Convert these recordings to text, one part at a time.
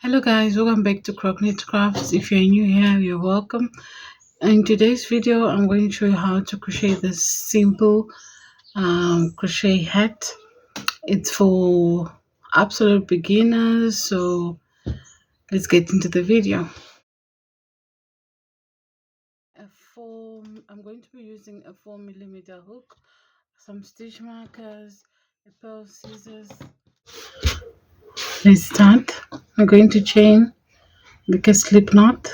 Hello guys, welcome back to Crochet Crafts. If you're new here, you're welcome. In today's video, I'm going to show you how to crochet this simple crochet hat. It's for absolute beginners, so let's get into the video. I'm going to be using a 4mm hook, some stitch markers, a pair of scissors. Let's start. I'm going to chain like a slip knot,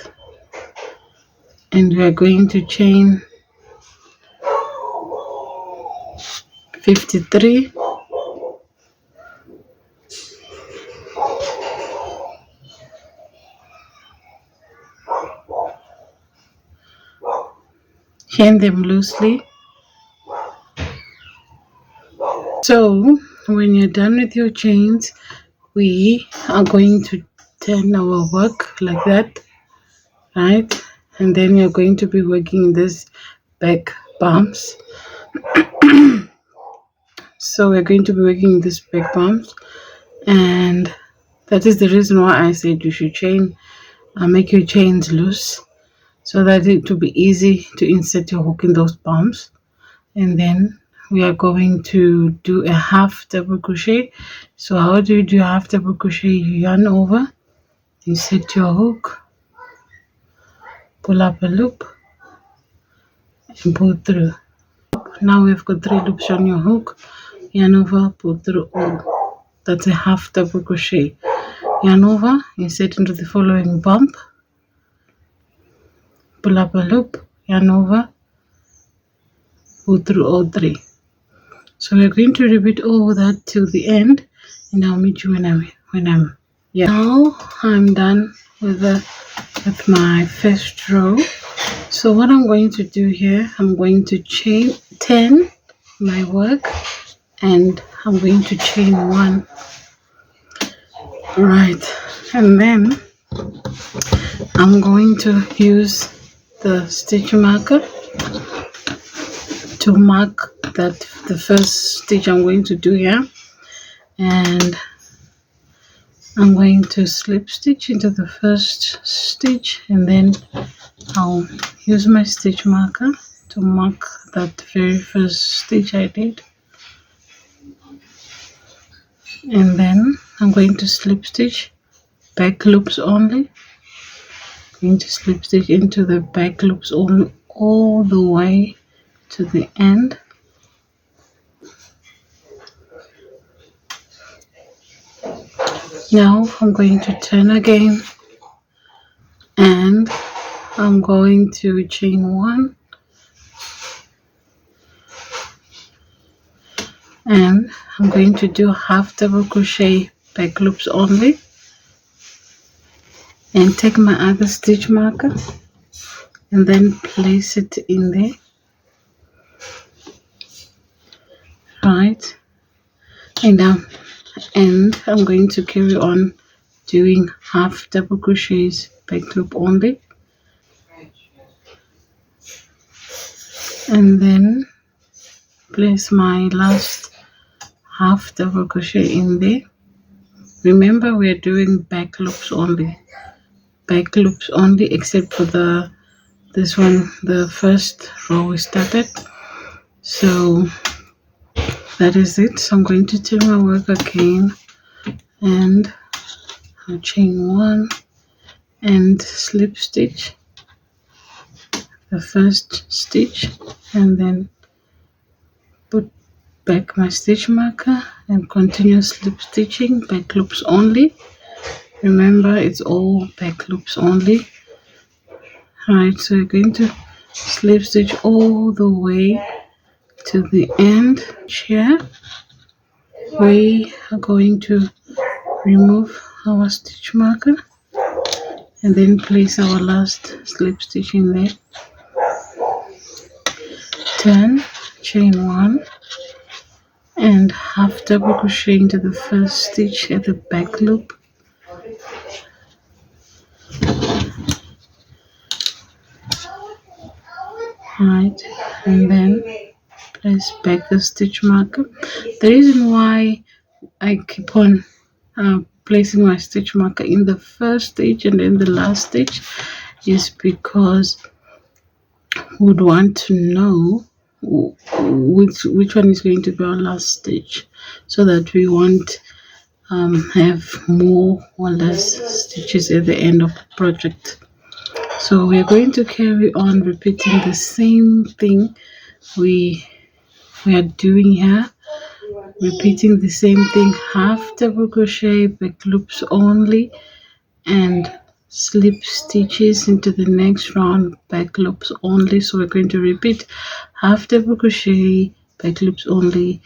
and we are going to chain 53, chain them loosely. So when you're done with your chains, we are going to turn our work like that, right? And then you're going to be working this back bumps. So we're going to be working this back bumps, and that is the reason why I said you should make your chains loose, so that it will be easy to insert your hook in those bumps. And then we are going to do a half double crochet. So how do you do half double crochet? You yarn over, insert your hook, pull up a loop, and pull through. Now we've got 3 loops on your hook, yarn over, pull through all. That's a half double crochet. Yarn over, insert into the following bump, pull up a loop, yarn over, pull through all 3. So we're going to repeat all that till the end, and I'll meet you when I'm yeah. Now I'm done with my first row. So what I'm going to do here, I'm going to chain 10 my work, and I'm going to chain 1, right? And then I'm going to use the stitch marker to mark that the first stitch I'm going to do here, and I'm going to slip stitch into the first stitch, and then I'll use my stitch marker to mark that very first stitch I did, and then I'm going to slip stitch back loops only. Going to slip stitch into the back loops only all the way to the end. Now I'm going to turn again, and I'm going to chain 1, and I'm going to do half double crochet back loops only, and take my other stitch marker and then place it in there, right? And I'm going to carry on doing half double crochets back loop only, and then place my last half double crochet in there. Remember, we're doing back loops only, except for this one, the first row we started. So that is it. So I'm going to turn my work again, and I'll chain 1 and slip stitch the first stitch, and then put back my stitch marker and continue slip stitching back loops only. Remember, it's all back loops only. Alright, so you're going to slip stitch all the way to the end here. We are going to remove our stitch marker and then place our last slip stitch in there. Turn, chain 1, and half double crochet into the first stitch at the back loop. Right, and then place back the stitch marker. The reason why I keep on placing my stitch marker in the first stitch and then the last stitch is because we would want to know which one is going to be our last stitch, so that we won't have more or less stitches at the end of the project. So we are going to carry on repeating the same thing we are doing here, repeating the same thing, half double crochet, back loops only, and slip stitches into the next round, back loops only. So we're going to repeat half double crochet, back loops only,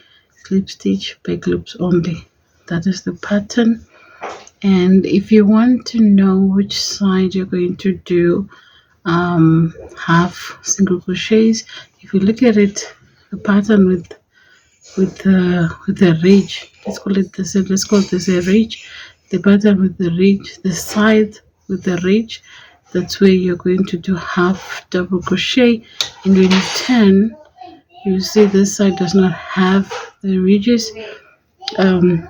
slip stitch, back loops only. That is the pattern. And if you want to know which side you're going to do half single crochets, if you look at it, the pattern with the ridge, let's call this a ridge, the pattern with the ridge, the side with the ridge, that's where you're going to do half double crochet. And when you turn, you see this side does not have the ridges. um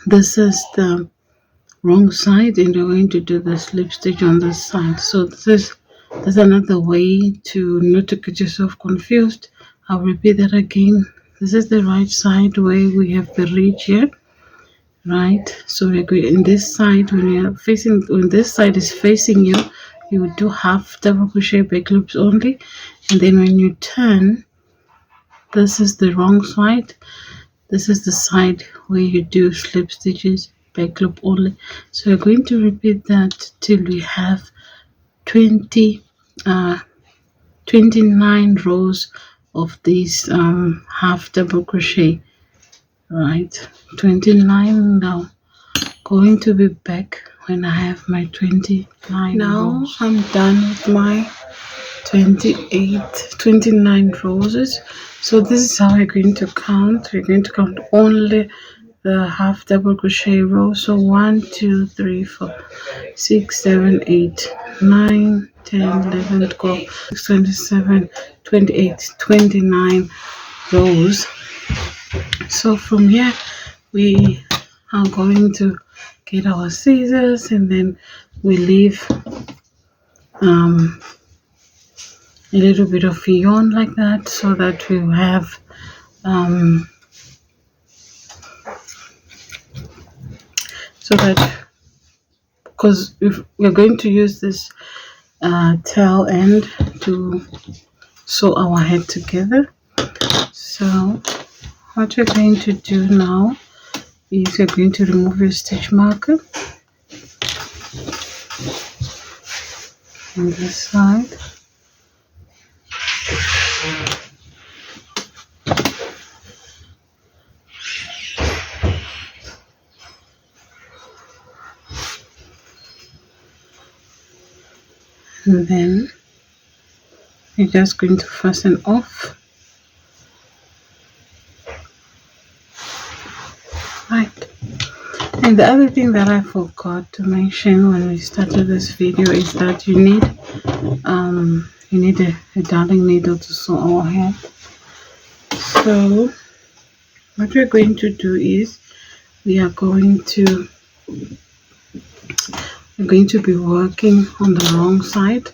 this is the wrong side, and you're going to do the slip stitch on this side. So there's another way to not to get yourself confused. I'll repeat that again. This is the right side where we have the ridge here, right? So we're going in this side. When this side is facing you, you would do half double crochet, back loops only, and then when you turn, this is the wrong side. This is the side where you do slip stitches, back loop only. So we're going to repeat that till we have 20 uh 29 rows of these half double crochet, right? 29. Now going to be back when I have my 29 rows. I'm done with my 29 roses. So this is how we're going to count. We're going to count only the half double crochet row. So 1 2 3 4 6 7 8 9 10 11 12 27 28 29 rows. So from here we are going to get our scissors, and then we leave a little bit of yarn like that, so that we have so that, because if we're going to use this tail end to sew our head together. So what we're going to do now is you're going to remove your stitch marker on this side, and then you're just going to fasten off, right? And the other thing that I forgot to mention when we started this video is that you need a darning needle to sew our head. So what we're going to do is we're going to be working on the wrong side.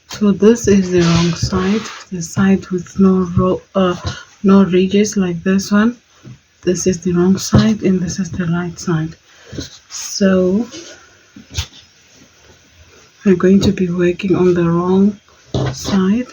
So this is the wrong side, the side with no ridges like this one. This is the wrong side, and this is the right side. So we're going to be working on the wrong side.